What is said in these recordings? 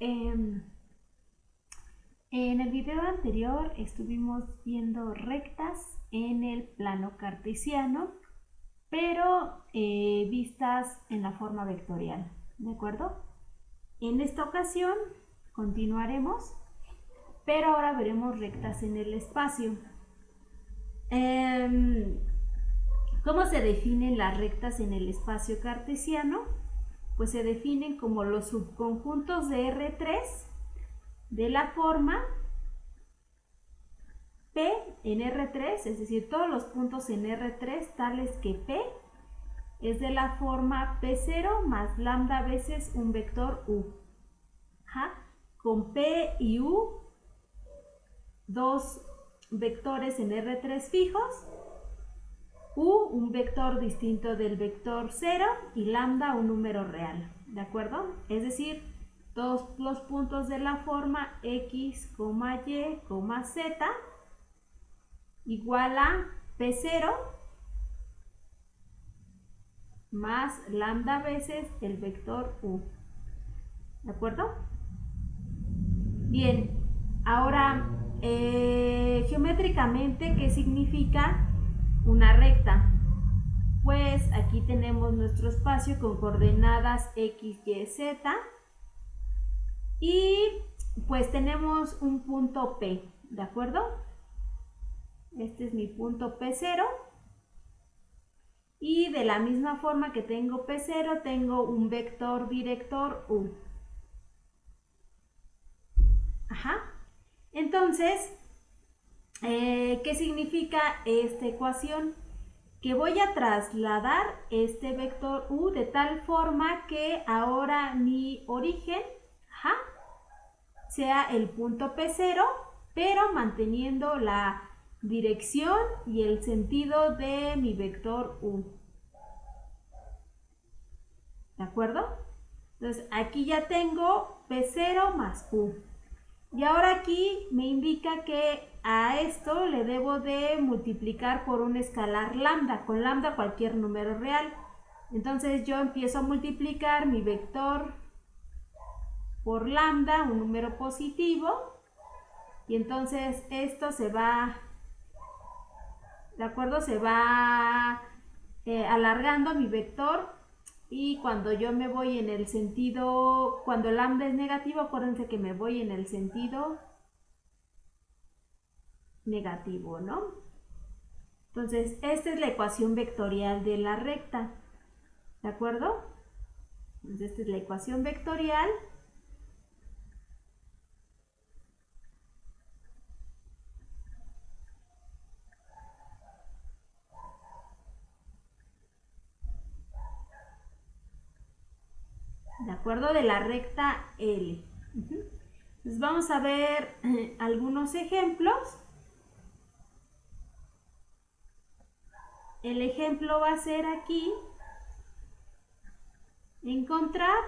En el video anterior estuvimos viendo rectas en el plano cartesiano, pero vistas en la forma vectorial, ¿de acuerdo? En esta ocasión continuaremos, pero ahora veremos rectas en el espacio. ¿Cómo se definen las rectas en el espacio cartesiano? Pues se definen como los subconjuntos de R3 de la forma P en R3, es decir, todos los puntos en R3 tales que P es de la forma P0 más lambda veces un vector U. Con P y U, dos vectores en R3 fijos, U un vector distinto del vector 0 y lambda un número real, ¿de acuerdo? Es decir, todos los puntos de la forma X, Y, Z igual a P0 más lambda veces el vector U, ¿de acuerdo? Bien, ahora geométricamente, ¿qué significa una recta? Pues aquí tenemos nuestro espacio con coordenadas X, Y, Z y pues tenemos un punto P, ¿de acuerdo? Este es mi punto P0 y de la misma forma que tengo P0 tengo un vector director U. Entonces, ¿qué significa esta ecuación? Que voy a trasladar este vector U de tal forma que ahora mi origen sea el punto P0, pero manteniendo la dirección y el sentido de mi vector U. ¿De acuerdo? Entonces aquí ya tengo P0 más U. Y ahora aquí me indica que a esto le debo de multiplicar por un escalar lambda, con lambda cualquier número real. Entonces yo empiezo a multiplicar mi vector por lambda, un número positivo, y entonces esto se va, ¿de acuerdo? Se va alargando mi vector, y cuando yo me voy en el sentido, cuando lambda es negativo, acuérdense que me voy en el sentido negativo, ¿no? Entonces, esta es la ecuación vectorial de la recta, ¿de acuerdo? Entonces, esta es la ecuación vectorial. ¿De acuerdo? De la recta L. Entonces, vamos a ver algunos ejemplos. El ejemplo va a ser aquí encontrar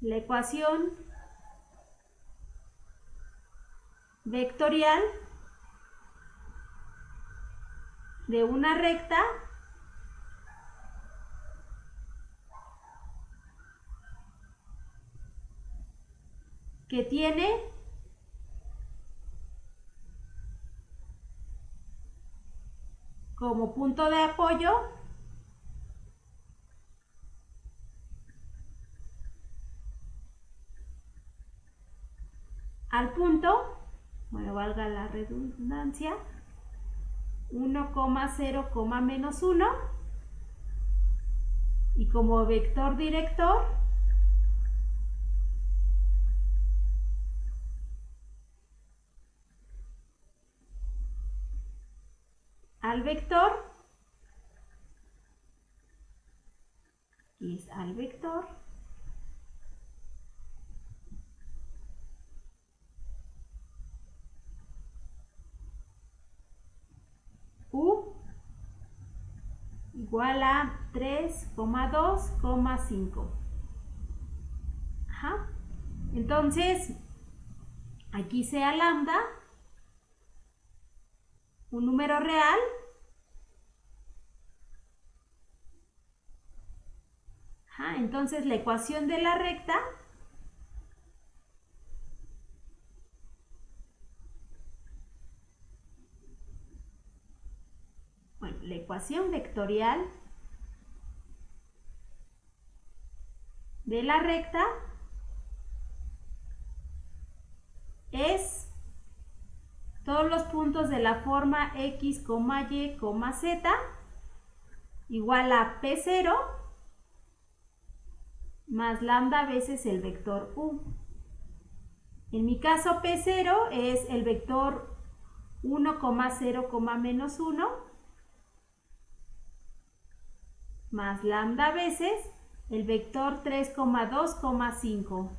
la ecuación vectorial de una recta que tiene como punto de apoyo al punto, bueno, valga la redundancia, 1,0, menos 1, y como vector director al vector, aquí es al vector, U igual a 3,2,5. Entonces, aquí sea lambda un número real Entonces la ecuación de la recta la ecuación vectorial de la recta es todos los puntos de la forma x, y, z igual a P0 más lambda veces el vector u. En mi caso P0 es el vector 1, 0, menos 1 más lambda veces el vector 3, 2, 5.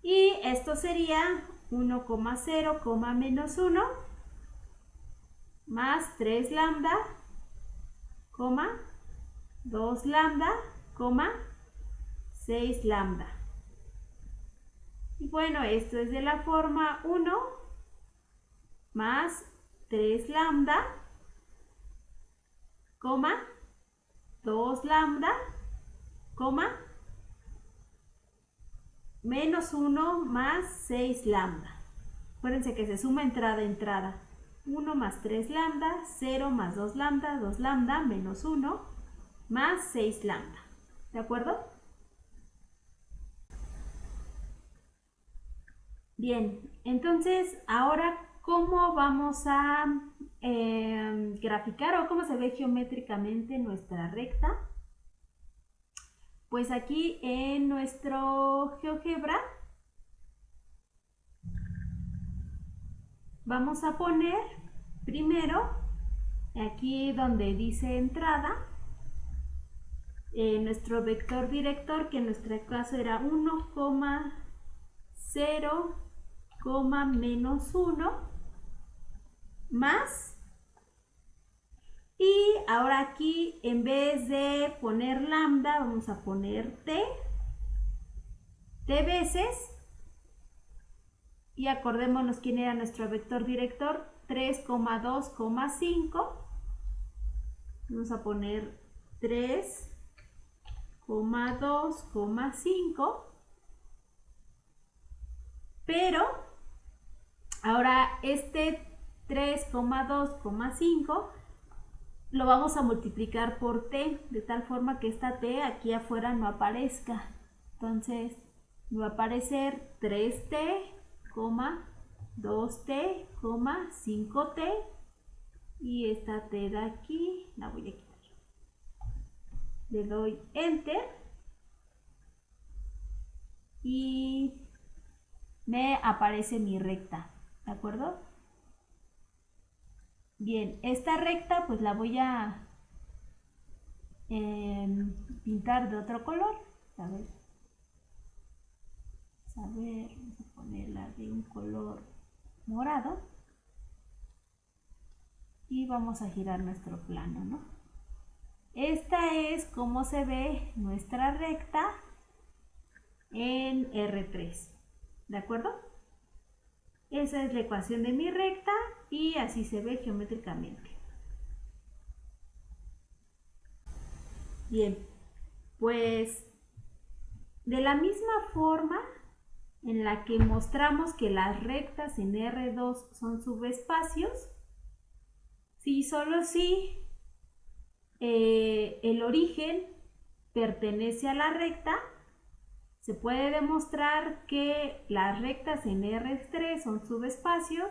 Y esto sería 1, 0, menos 1 más 3 lambda, 2 lambda, 6 lambda. Y bueno, esto es de la forma 1 más 3 lambda, 2 lambda, menos 1 más 6 lambda. Acuérdense que se suma entrada a entrada. 1 más 3 lambda, 0 más 2 lambda, menos 1 más 6 lambda. ¿De acuerdo? Bien, entonces ahora, ¿cómo vamos a graficar o cómo se ve geométricamente nuestra recta? Pues aquí en nuestro GeoGebra vamos a poner primero, aquí donde dice entrada, nuestro vector director, que en nuestro caso era 1, 0, menos 1, más. Y ahora aquí, en vez de poner lambda, vamos a poner t veces. Y acordémonos quién era nuestro vector director, 3, 2, 5. Vamos a poner 3, 2, 5. Pero ahora este 3, 2, 5 lo vamos a multiplicar por t, de tal forma que esta t aquí afuera no aparezca. Entonces va a aparecer 3t, 2t, 5t, y esta t de aquí la voy a quitar. Le doy enter y me aparece mi recta, ¿de acuerdo? Bien, esta recta pues la voy a pintar de otro color. A ver, vamos a ponerla de un color morado y vamos a girar nuestro plano, ¿no? Esta es como se ve nuestra recta en R3, ¿de acuerdo? Esa es la ecuación de mi recta y así se ve geométricamente. Bien, pues de la misma forma en la que mostramos que las rectas en R2 son subespacios, si solo si el origen pertenece a la recta, se puede demostrar que las rectas en R3 son subespacios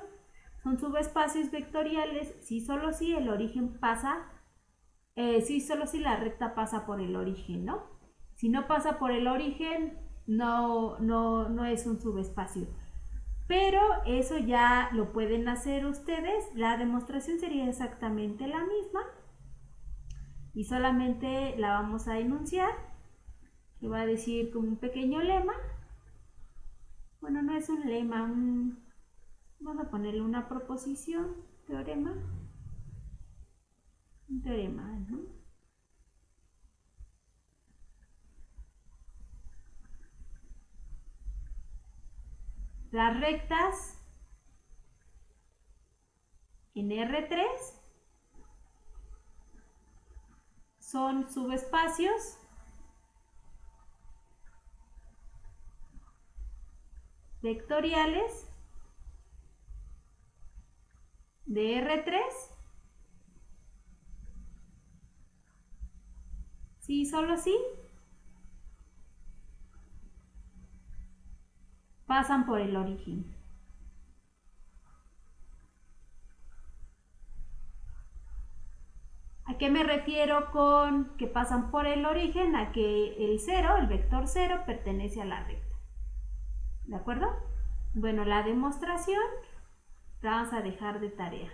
vectoriales si solo si el origen pasa, si solo si la recta pasa por el origen, ¿no? Si no pasa por el origen, no es un subespacio. Pero eso ya lo pueden hacer ustedes. La demostración sería exactamente la misma y solamente la vamos a enunciar, que va a decir como un pequeño lema. Bueno, no es un lema, vamos a ponerle una proposición, teorema, un teorema, ¿no? Las rectas en R3 son subespacios vectoriales de R3. ¿Sí? ¿Solo sí? Pasan por el origen. ¿A qué me refiero con que pasan por el origen? A que el 0, el vector 0, pertenece a la recta. ¿De acuerdo? Bueno, la demostración la vamos a dejar de tarea.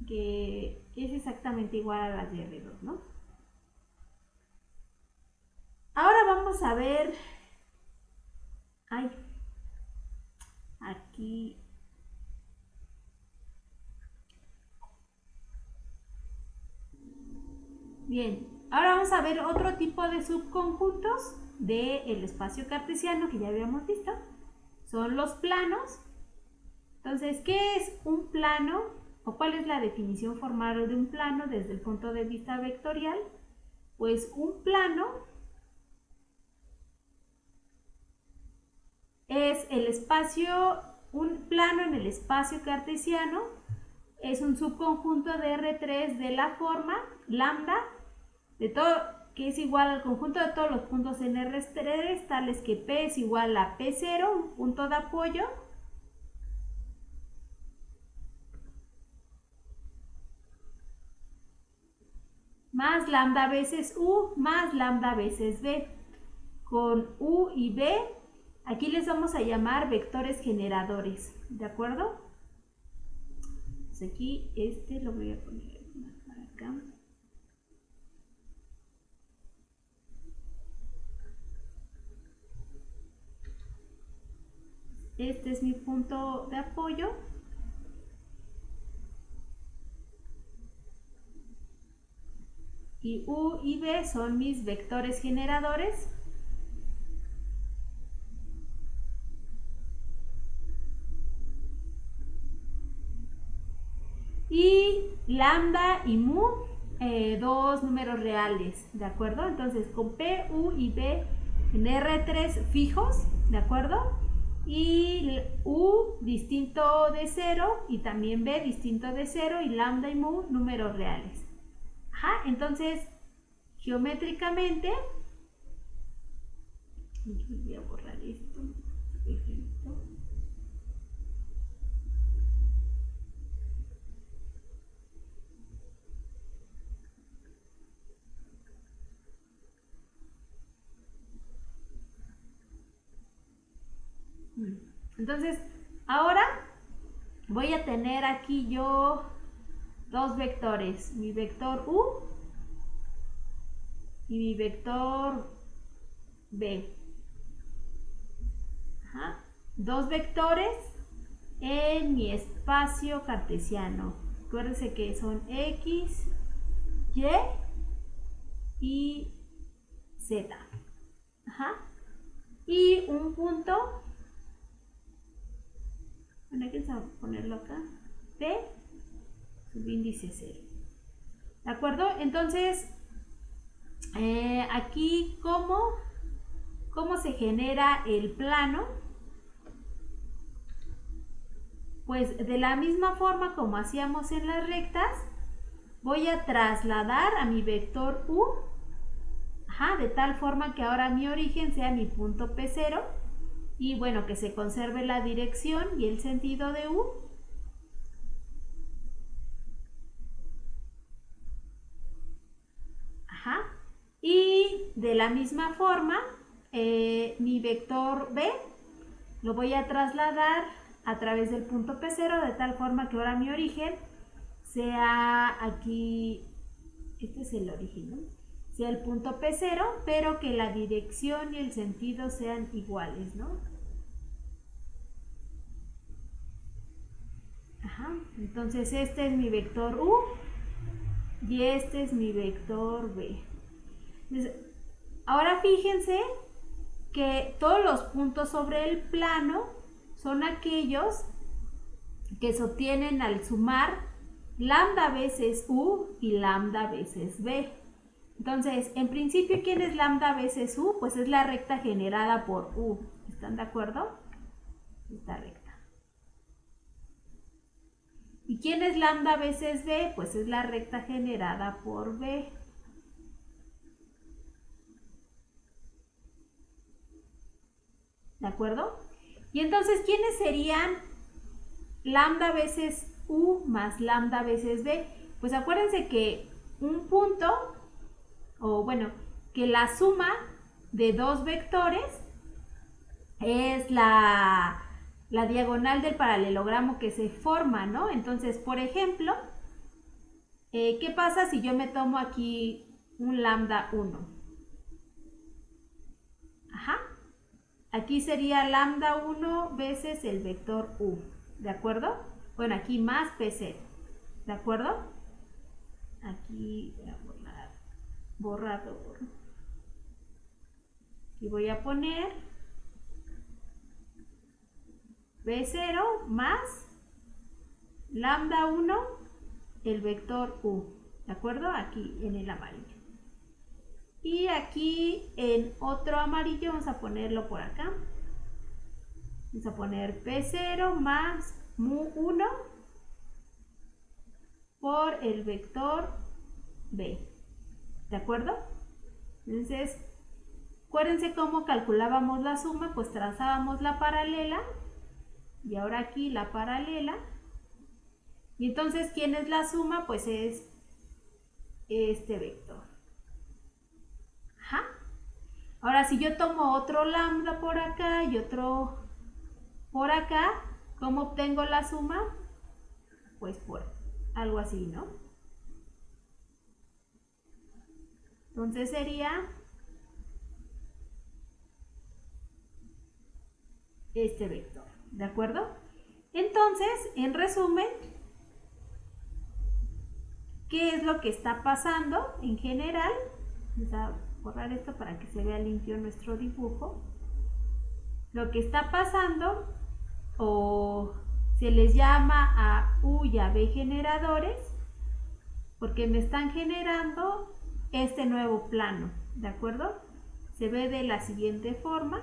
Que es exactamente igual a las de R2, ¿no? Ahora vamos a ver... Ay, aquí... Bien, ahora vamos a ver otro tipo de subconjuntos del espacio cartesiano que ya habíamos visto. Son los planos. Entonces, ¿qué es un plano? ¿O cuál es la definición formal de un plano desde el punto de vista vectorial? Pues un plano es el espacio, un plano en el espacio cartesiano es un subconjunto de R3 de la forma lambda de todo, que es igual al conjunto de todos los puntos en R3, tales que P es igual a P0, un punto de apoyo, más lambda veces U, más lambda veces B. Con U y B, aquí les vamos a llamar vectores generadores, ¿de acuerdo? Pues aquí lo voy a poner para acá. Este es mi punto de apoyo. Y U y B son mis vectores generadores. Y lambda y mu, dos números reales, ¿de acuerdo? Entonces con P, U y B en R3 fijos, ¿de acuerdo? Y U distinto de 0 y también B distinto de 0 y lambda y mu números reales. Ajá, entonces geométricamente, voy a borrar esto, perfecto. Entonces, ahora voy a tener aquí yo dos vectores, mi vector U y mi vector B. Ajá. Dos vectores en mi espacio cartesiano. Acuérdense que son X, Y Z. Ajá. Y un punto, bueno, hay que ponerlo acá, P, subíndice 0. ¿De acuerdo? Entonces, aquí, ¿cómo se genera el plano? Pues de la misma forma como hacíamos en las rectas, voy a trasladar a mi vector U, de tal forma que ahora mi origen sea mi punto P0 y bueno, que se conserve la dirección y el sentido de U. Y de la misma forma, mi vector B lo voy a trasladar a través del punto P0 de tal forma que ahora mi origen sea aquí, este es el origen, ¿no? Sea el punto P0, pero que la dirección y el sentido sean iguales, ¿no? Entonces este es mi vector U y este es mi vector B. Entonces, ahora fíjense que todos los puntos sobre el plano son aquellos que se obtienen al sumar lambda veces u y lambda veces b. Entonces, en principio, ¿quién es lambda veces u? Pues es la recta generada por u. ¿Están de acuerdo? Esta recta. ¿Y quién es lambda veces b? Pues es la recta generada por b. ¿De acuerdo? Y entonces, ¿quiénes serían lambda veces u más lambda veces b? Pues acuérdense que un punto, o bueno, que la suma de dos vectores es la diagonal del paralelogramo que se forma, ¿no? Entonces, por ejemplo, ¿qué pasa si yo me tomo aquí un lambda 1? Ajá. Aquí sería lambda 1 veces el vector u, ¿de acuerdo? Bueno, aquí más P0, ¿de acuerdo? Aquí voy a poner borrador. Y voy a poner P0 más lambda 1, el vector u, ¿de acuerdo? Aquí en el amarillo. Y aquí en otro amarillo vamos a ponerlo por acá. Vamos a poner P0 más mu1 por el vector b. ¿De acuerdo? Entonces, acuérdense cómo calculábamos la suma, pues trazábamos la paralela y ahora aquí la paralela. Y entonces, ¿quién es la suma? Pues es este vector. Ajá. Ahora, si yo tomo otro lambda por acá y otro por acá, ¿cómo obtengo la suma? Pues por algo así, ¿no? Entonces sería este vector, ¿de acuerdo? Entonces, en resumen, ¿qué es lo que está pasando en general? Vamos a borrar esto para que se vea limpio nuestro dibujo. Lo que está pasando, o se les llama a U y a B generadores, porque me están generando este nuevo plano, ¿de acuerdo? Se ve de la siguiente forma.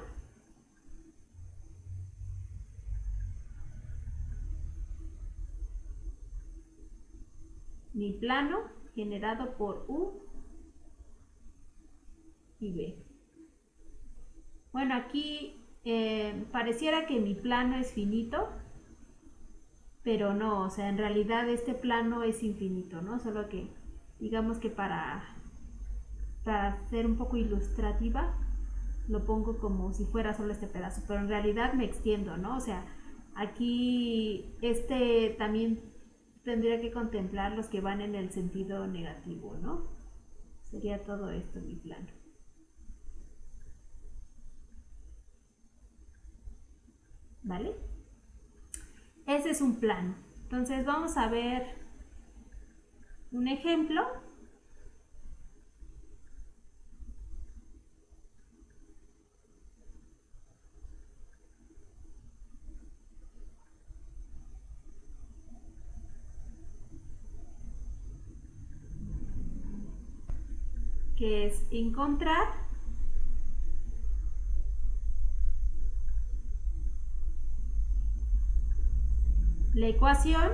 Mi plano generado por U y B. Bueno, aquí pareciera que mi plano es finito, pero no, o sea, en realidad este plano es infinito, ¿no? Solo que, digamos que para ser un poco ilustrativa, lo pongo como si fuera solo este pedazo, pero en realidad me extiendo, ¿no? O sea, aquí este también tendría que contemplar los que van en el sentido negativo, ¿no? Sería todo esto mi plano. ¿Vale? Ese es un plano. Entonces vamos a ver un ejemplo. Que es encontrar la ecuación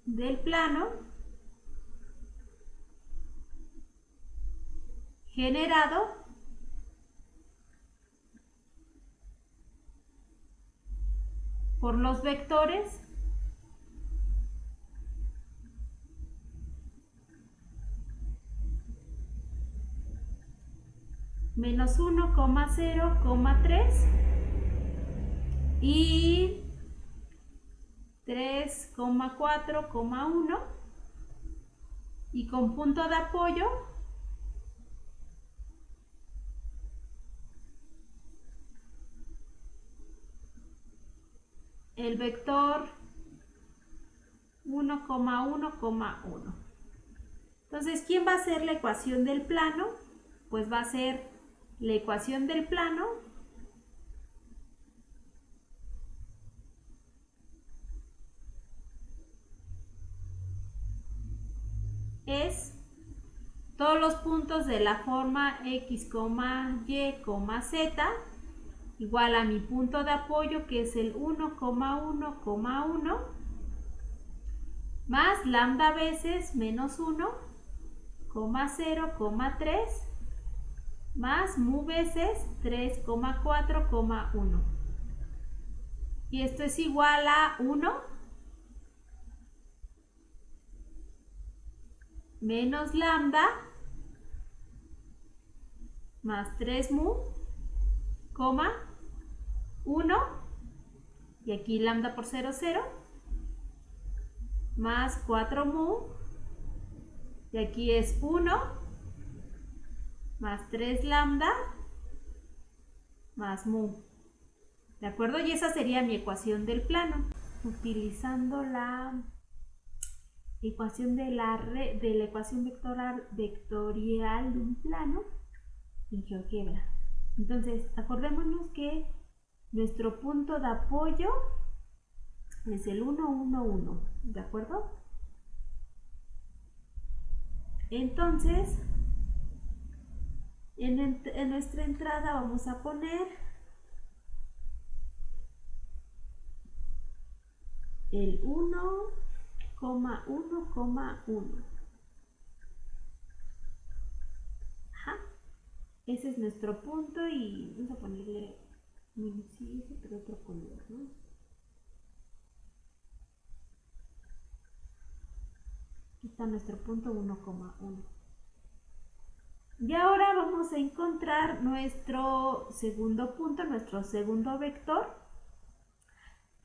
del plano generado por los vectores menos 1, 0, 3 y 3, 4, 1 y con punto de apoyo el vector 1, 1, 1. Entonces, ¿quién va a ser la ecuación del plano? Pues va a ser la ecuación del plano es todos los puntos de la forma x, y, z igual a mi punto de apoyo, que es el 1,1,1 más lambda veces menos 1, 0,3 más mu veces 3,4,1. Y esto es igual a 1 menos lambda más 3 mu, 1, y aquí lambda por 0, 0, más 4 mu, y aquí es 1, más 3 lambda, más mu. ¿De acuerdo? Y esa sería mi ecuación del plano. Utilizando la ecuación de la ecuación vectorial de un plano en GeoGebra. Entonces, acordémonos que nuestro punto de apoyo es el 1, 1, 1. ¿De acuerdo? Entonces, en nuestra entrada vamos a poner el 1,1,1. Ajá. Ese es nuestro punto y vamos a ponerle, sí, pero otro color, ¿no? Aquí está nuestro punto 1,1. Y ahora vamos a encontrar nuestro segundo punto, nuestro segundo vector.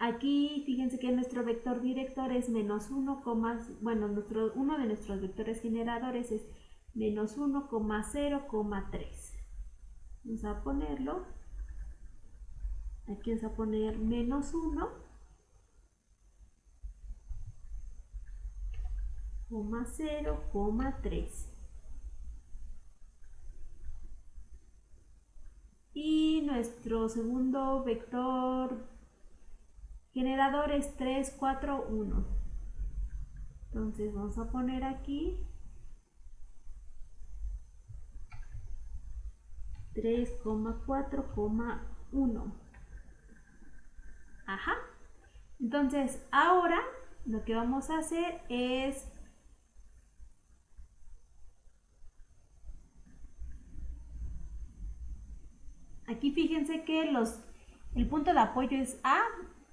Aquí fíjense que nuestro vector director es menos 1, bueno, uno de nuestros vectores generadores es menos 1,0,3. Vamos a ponerlo. Aquí vamos a poner menos 1, 0,3. Y nuestro segundo vector generador es 3, 4, 1. Entonces vamos a poner aquí 3,4,1. Ajá. Entonces ahora lo que vamos a hacer es aquí fíjense que el punto de apoyo es A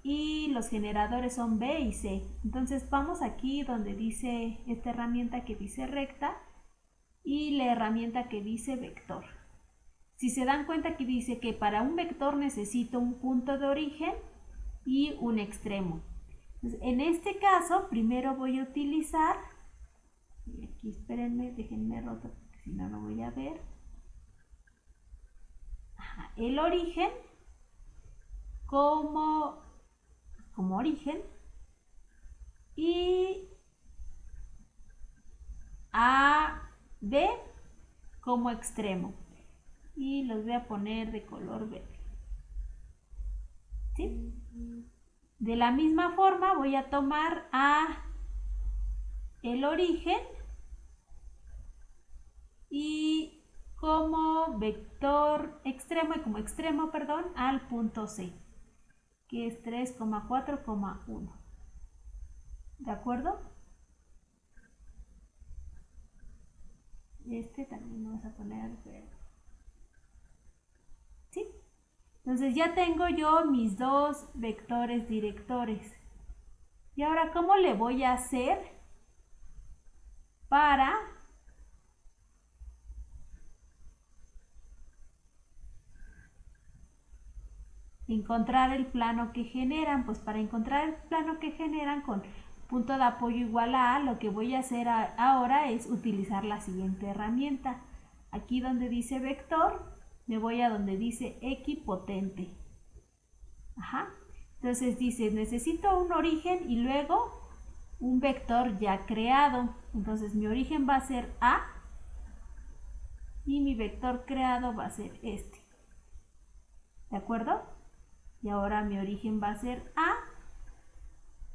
y los generadores son B y C. Entonces vamos aquí donde dice esta herramienta que dice recta y la herramienta que dice vector. Si se dan cuenta, aquí dice que para un vector necesito un punto de origen y un extremo. Entonces, en este caso, primero voy a utilizar, y aquí espérenme, déjenme roto porque si no, no voy a ver. El origen como origen y a B como extremo, y los voy a poner de color verde. ¿Sí? De la misma forma voy a tomar a el origen y como vector extremo y como extremo, perdón, al punto C, que es 3,4,1. ¿De acuerdo? Este también vamos a poner verde. ¿Sí? Entonces ya tengo yo mis dos vectores directores. Y ahora, ¿cómo le voy a hacer para encontrar el plano que generan? Pues para encontrar el plano que generan con punto de apoyo igual a A, lo que voy a hacer ahora es utilizar la siguiente herramienta. Aquí donde dice vector, me voy a donde dice equipotente. Ajá. Entonces dice, necesito un origen y luego un vector ya creado. Entonces mi origen va a ser A y mi vector creado va a ser este. ¿De acuerdo? Y ahora mi origen va a ser A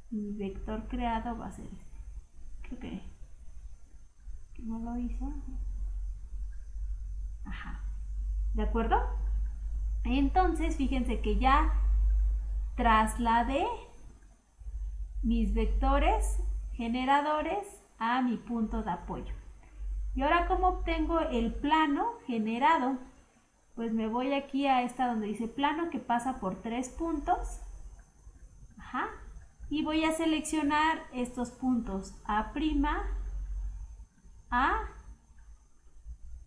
y mi vector creado va a ser este. Creo que No lo hizo. Ajá. ¿De acuerdo? Entonces, fíjense que ya trasladé mis vectores generadores a mi punto de apoyo. Y ahora, ¿cómo obtengo el plano generado? Pues me voy aquí a esta donde dice plano, que pasa por 3 puntos. Ajá. Y voy a seleccionar estos puntos A', A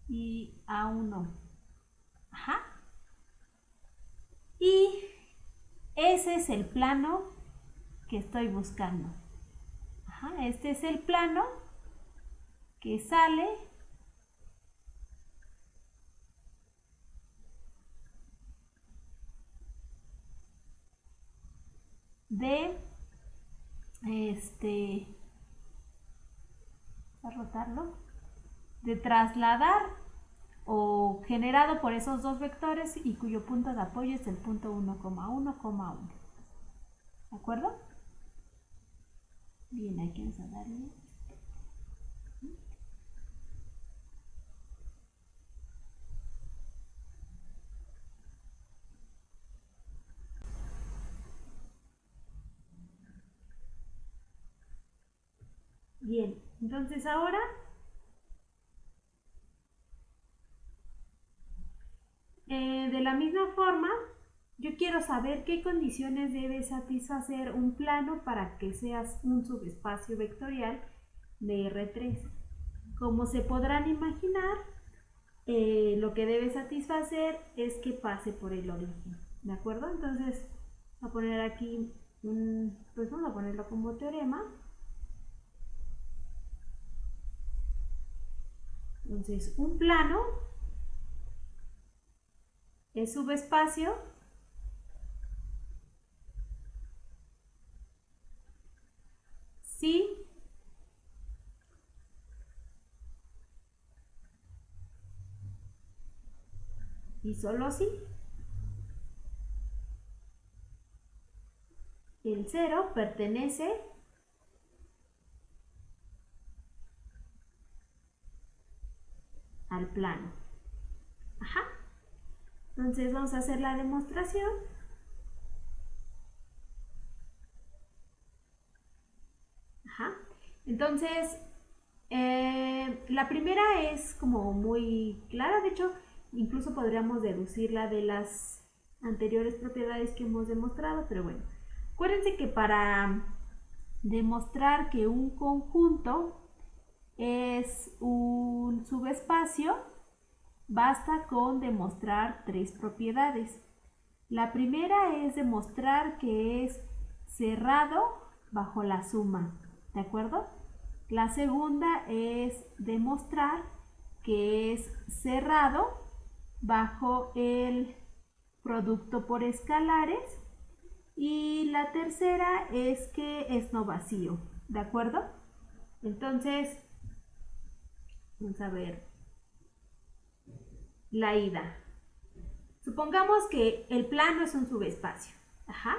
y A1. Ajá. Y ese es el plano que estoy buscando. Ajá. Este es el plano que sale de a rotarlo, de trasladar o generado por esos dos vectores y cuyo punto de apoyo es el punto 1,1,1. ¿De acuerdo? Bien, aquí vamos a darle. Bien, entonces ahora de la misma forma, yo quiero saber qué condiciones debe satisfacer un plano para que seas un subespacio vectorial de R3. Como se podrán imaginar, lo que debe satisfacer es que pase por el origen. ¿De acuerdo? Entonces, voy a poner aquí, pues vamos a ponerlo como teorema. Entonces, un plano es subespacio si y solo si el 0 pertenece al plano. Ajá. Entonces vamos a hacer la demostración. Ajá. Entonces, la primera es como muy clara, de hecho, incluso podríamos deducirla de las anteriores propiedades que hemos demostrado, pero bueno, acuérdense que para demostrar que un conjunto es un subespacio, basta con demostrar 3 propiedades. La primera es demostrar que es cerrado bajo la suma, ¿de acuerdo? La segunda es demostrar que es cerrado bajo el producto por escalares. Y la tercera es que es no vacío, ¿de acuerdo? Entonces, vamos a ver la ida. Supongamos que el plano es un subespacio. Ajá.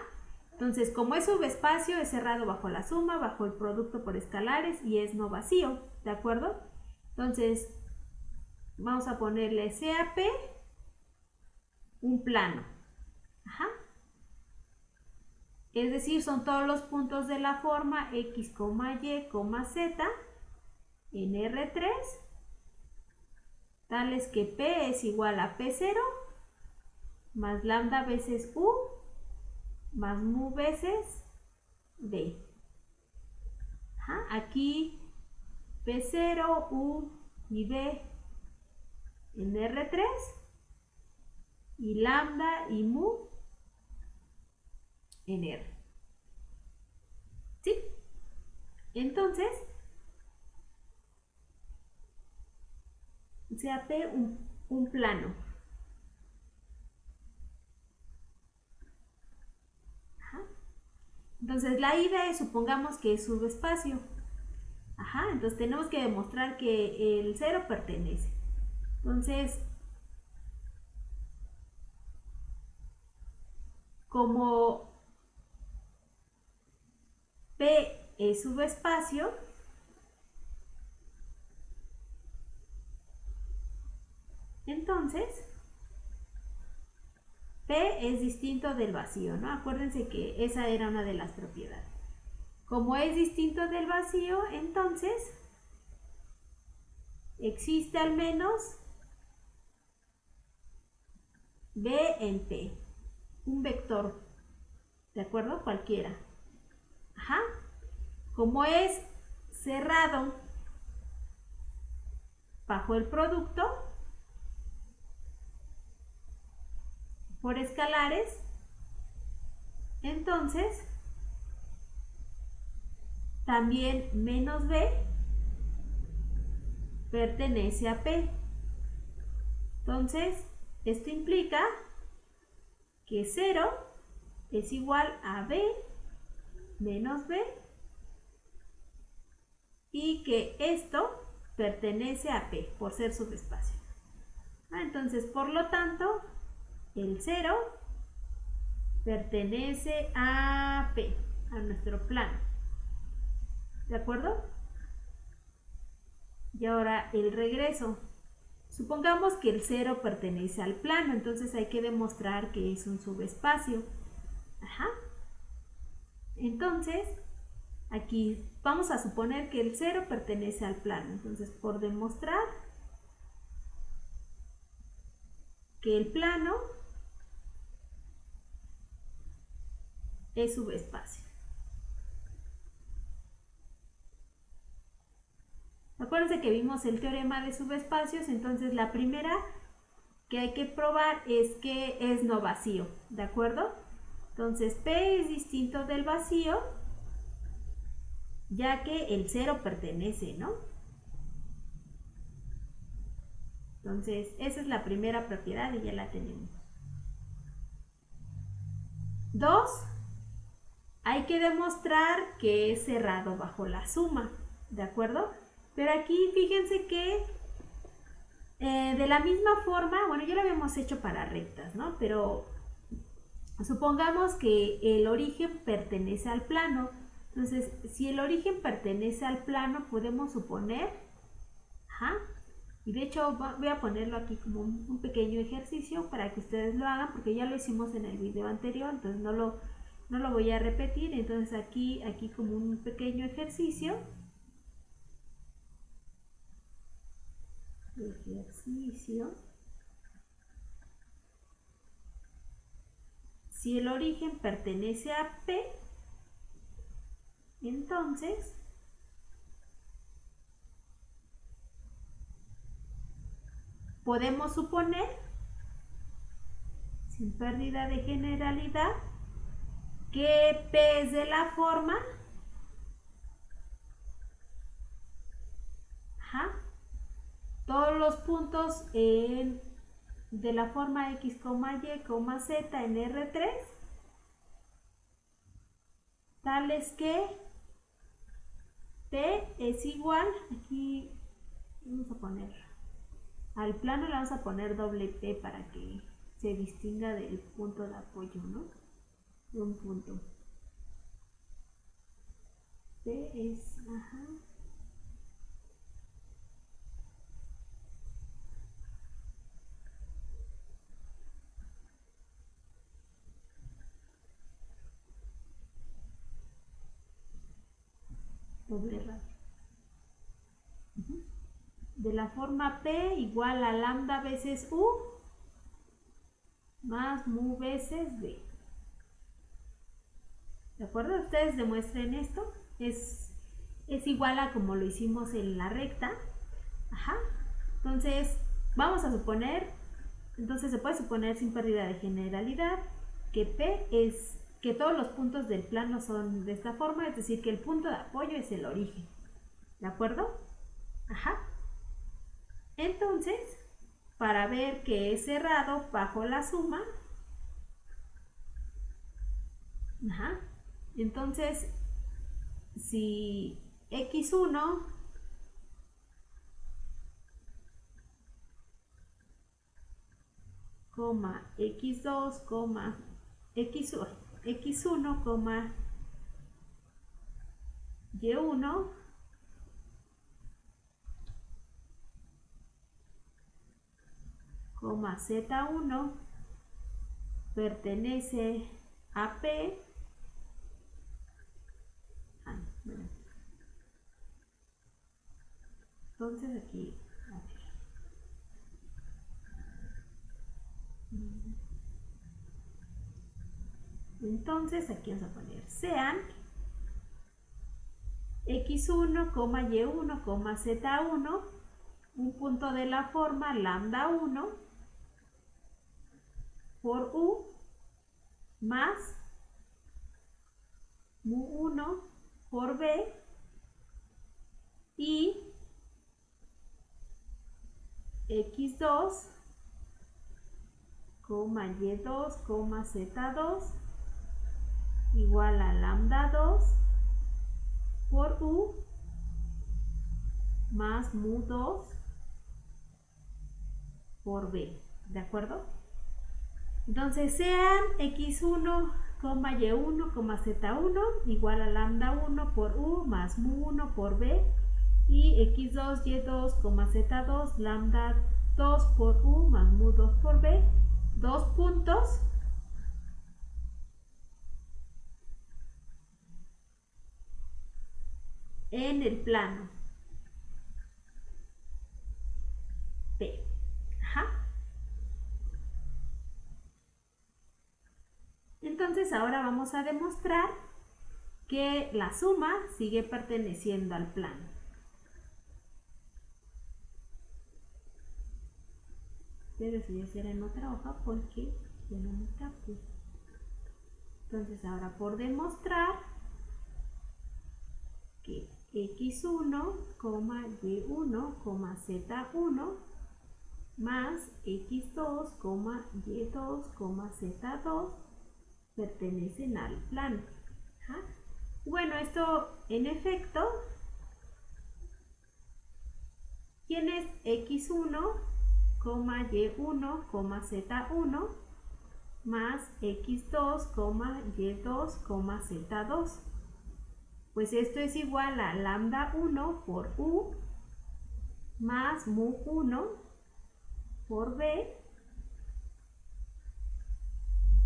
Entonces, como es subespacio, es cerrado bajo la suma, bajo el producto por escalares y es no vacío, ¿de acuerdo? Entonces, vamos a ponerle CAP un plano. Ajá. Es decir, son todos los puntos de la forma X, Y, Z en R3, tales que P es igual a P0 más lambda veces U más mu veces B. Ajá. Aquí P0, U y B en R3 y lambda y mu en R. ¿Sí? Entonces, sea P un plano. Ajá. Entonces, la ida es, supongamos que es subespacio. Ajá, entonces tenemos que demostrar que el 0 pertenece. Entonces, como P es subespacio, Entonces, P es distinto del vacío, ¿no? Acuérdense que esa era una de las propiedades. Como es distinto del vacío, entonces existe al menos B en P, un vector, ¿de acuerdo? Cualquiera. Ajá. Como es cerrado bajo el producto por escalares, entonces también menos B pertenece a P. Entonces, esto implica que 0 es igual a B menos B y que esto pertenece a P por ser subespacio. Entonces, por lo tanto, el 0 pertenece a P, a nuestro plano. ¿De acuerdo? Y ahora el regreso. Supongamos que el 0 pertenece al plano, entonces hay que demostrar que es un subespacio. Ajá. Entonces, aquí vamos a suponer que el 0 pertenece al plano. Entonces, por demostrar que el plano es subespacio. Acuérdense que vimos el teorema de subespacios, entonces la primera que hay que probar es que es no vacío, ¿de acuerdo? Entonces P es distinto del vacío, ya que el 0 pertenece, ¿no? Entonces esa es la primera propiedad y ya la tenemos. 2. Hay que demostrar que es cerrado bajo la suma, ¿de acuerdo? Pero aquí fíjense que de la misma forma, bueno, ya lo habíamos hecho para rectas, ¿no? Pero supongamos que el origen pertenece al plano. Entonces, si el origen pertenece al plano, podemos suponer, y de hecho voy a ponerlo aquí como un pequeño ejercicio para que ustedes lo hagan, porque ya lo hicimos en el video anterior, entonces no lo voy a repetir. Entonces aquí como un pequeño ejercicio. Si el origen pertenece a P, entonces podemos suponer, sin pérdida de generalidad, que P es de la forma todos los puntos de la forma X, Y, Z en R3, tales que P es igual, aquí vamos a poner, al plano le vamos a poner doble P para que se distinga del punto de apoyo, ¿no? De un punto. P es, doble radio. De la forma P igual a lambda veces U más mu veces B. ¿De acuerdo? Ustedes demuestren esto. Es igual a como lo hicimos en la recta. Entonces, vamos a suponer, entonces se puede suponer sin pérdida de generalidad que P es que todos los puntos del plano son de esta forma, es decir, que el punto de apoyo es el origen. ¿De acuerdo? Entonces, para ver que es cerrado bajo la suma, entonces, si x1 x2, x1, y1 Z1 pertenece a P. Entonces aquí, a ver. Entonces aquí vamos a poner sean x1, y1, z1, un punto de la forma lambda 1 por u más mu1 por b y x2, y2, z2 igual a lambda 2 por u más mu2 por b, ¿de acuerdo? Entonces sean x1, y1, z1 igual a lambda 1 por u más mu1 por b y x2, y2, z2 lambda 2 por u más mu2 por b, dos puntos en el plano P. Ajá. Entonces ahora vamos a demostrar que la suma sigue perteneciendo al plano. Pero eso ya será en otra hoja porque ya no me capé. Entonces ahora por demostrar que x1, y1, z1 más x2, y2, z2 pertenecen al plano. ¿Ja? Bueno, esto en efecto, ¿quién es x1, y1, z1 más x2, y2, z2? Pues esto es igual a lambda 1 por u más mu 1 por b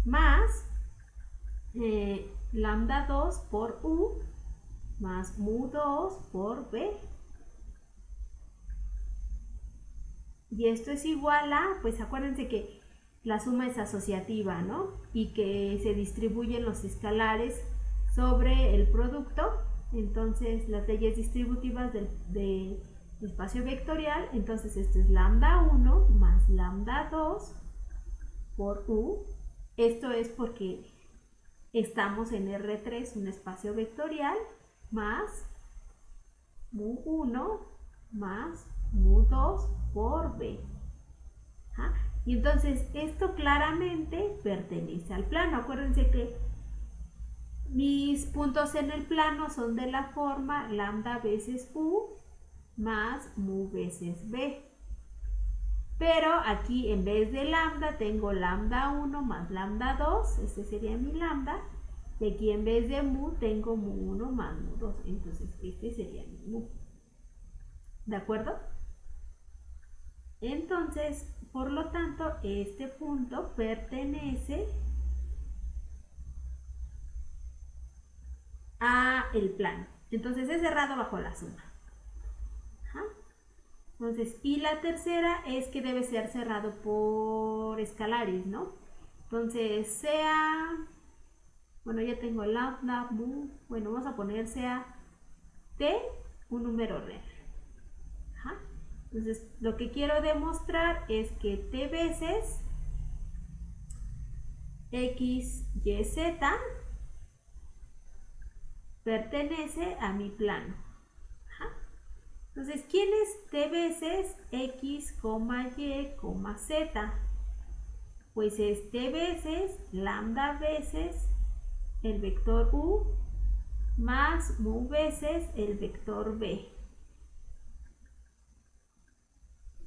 más lambda 2 por u más mu 2 por b. Y esto es igual a, pues acuérdense que la suma es asociativa, ¿no? Y que se distribuyen los escalares sobre el producto. Entonces las leyes distributivas del espacio vectorial, entonces esto es lambda 1 más lambda 2 por u. Esto es porque estamos en R3, un espacio vectorial, más mu 1 más mu 2 por b. ¿Ah? Y entonces esto claramente pertenece al plano. Acuérdense que mis puntos en el plano son de la forma lambda veces u más mu veces b. Pero aquí en vez de lambda tengo lambda 1 más lambda 2, este sería mi lambda. Y aquí en vez de mu tengo mu 1 más mu 2, entonces este sería mi mu. ¿De acuerdo? Entonces, por lo tanto, este punto pertenece a el plano. Entonces es cerrado bajo la suma. Ajá. Entonces, y la tercera es que debe ser cerrado por escalares, ¿no? Entonces, sea, bueno, ya tengo lambda, mu, bueno, vamos a poner sea t, un número real. Ajá. Entonces, lo que quiero demostrar es que t veces x, y, z pertenece a mi plano. Ajá. Entonces, ¿quién es t veces x, y, z? Pues es t veces lambda veces el vector u más mu veces el vector b.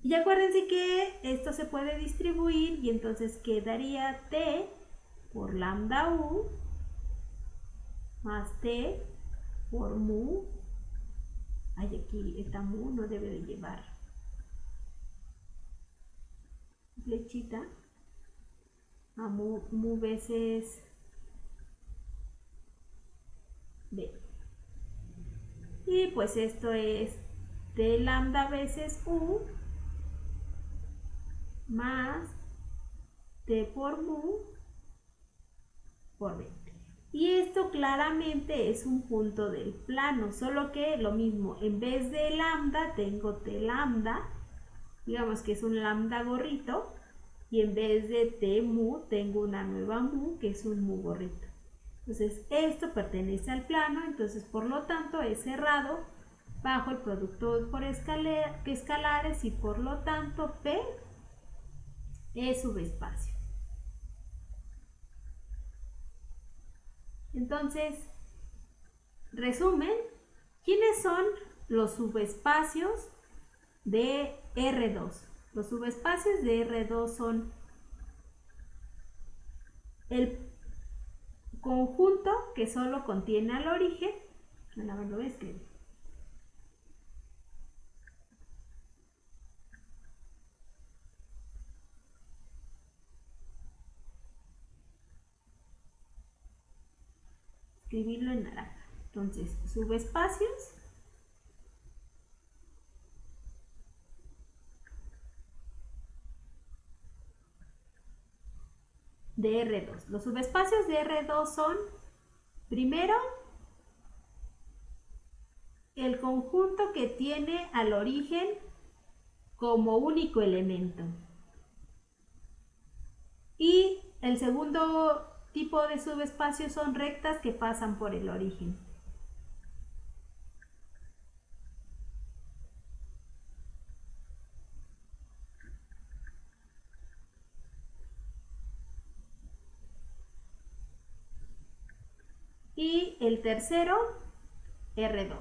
Y acuérdense que esto se puede distribuir y entonces quedaría t por lambda u más t por mu. Ay, aquí esta mu no debe de llevar flechita a mu veces B. Y pues esto es T lambda veces U más T por mu por B. Y esto claramente es un punto del plano, solo que lo mismo, en vez de lambda tengo T lambda, digamos que es un lambda gorrito, y en vez de T mu tengo una nueva mu que es un mu gorrito. Entonces esto pertenece al plano, entonces por lo tanto es cerrado bajo el producto por escalares y por lo tanto P es subespacio. Entonces, resumen, ¿quiénes son los subespacios de R2? Los subespacios de R2 son el conjunto que solo contiene al origen, lo voy a escribir. Escribirlo en naranja. Entonces, subespacios de R2. Los subespacios de R2 son, primero, el conjunto que tiene al origen como único elemento. Y el segundo tipo de subespacios son rectas que pasan por el origen. Y el tercero, R2.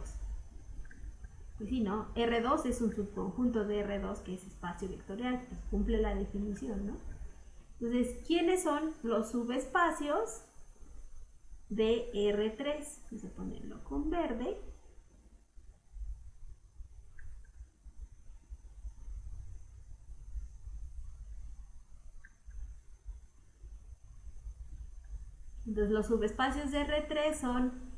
Pues sí, ¿no? R2 es un subconjunto de R2 que es espacio vectorial, pues cumple la definición, ¿no? Entonces, ¿quiénes son los subespacios de R3? Vamos a ponerlo con verde. Entonces, los subespacios de R3 son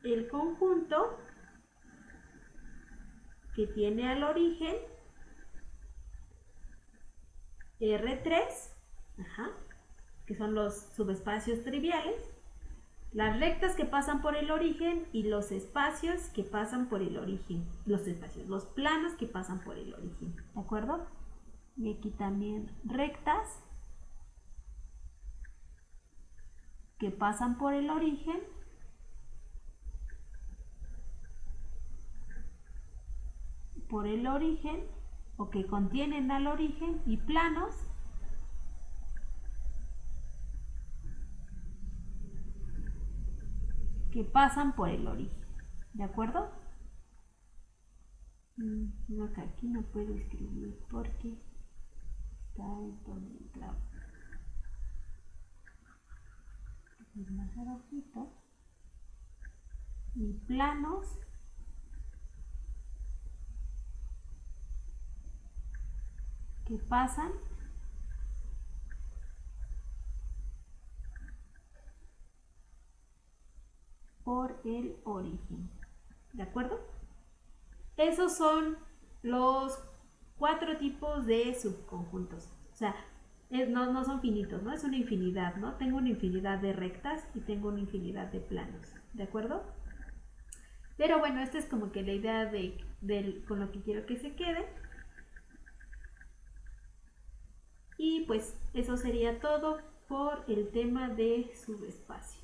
el conjunto que tiene al origen R3, que son los subespacios triviales, las rectas que pasan por el origen y los espacios que pasan por el origen, los planos que pasan por el origen, ¿de acuerdo? Y aquí también rectas que pasan por el origen o que contienen al origen, y planos que pasan por el origen, ¿de acuerdo? No, aquí no puedo escribir porque está en el clavo. Más abajito. Y planos que pasan por el origen, ¿de acuerdo? Esos son los 4 tipos de subconjuntos. O sea, no son finitos, ¿no? Es una infinidad, ¿no? Tengo una infinidad de rectas y tengo una infinidad de planos, ¿de acuerdo? Pero bueno, esta es como que la idea con lo que quiero que se quede. Y pues eso sería todo por el tema de subespacio.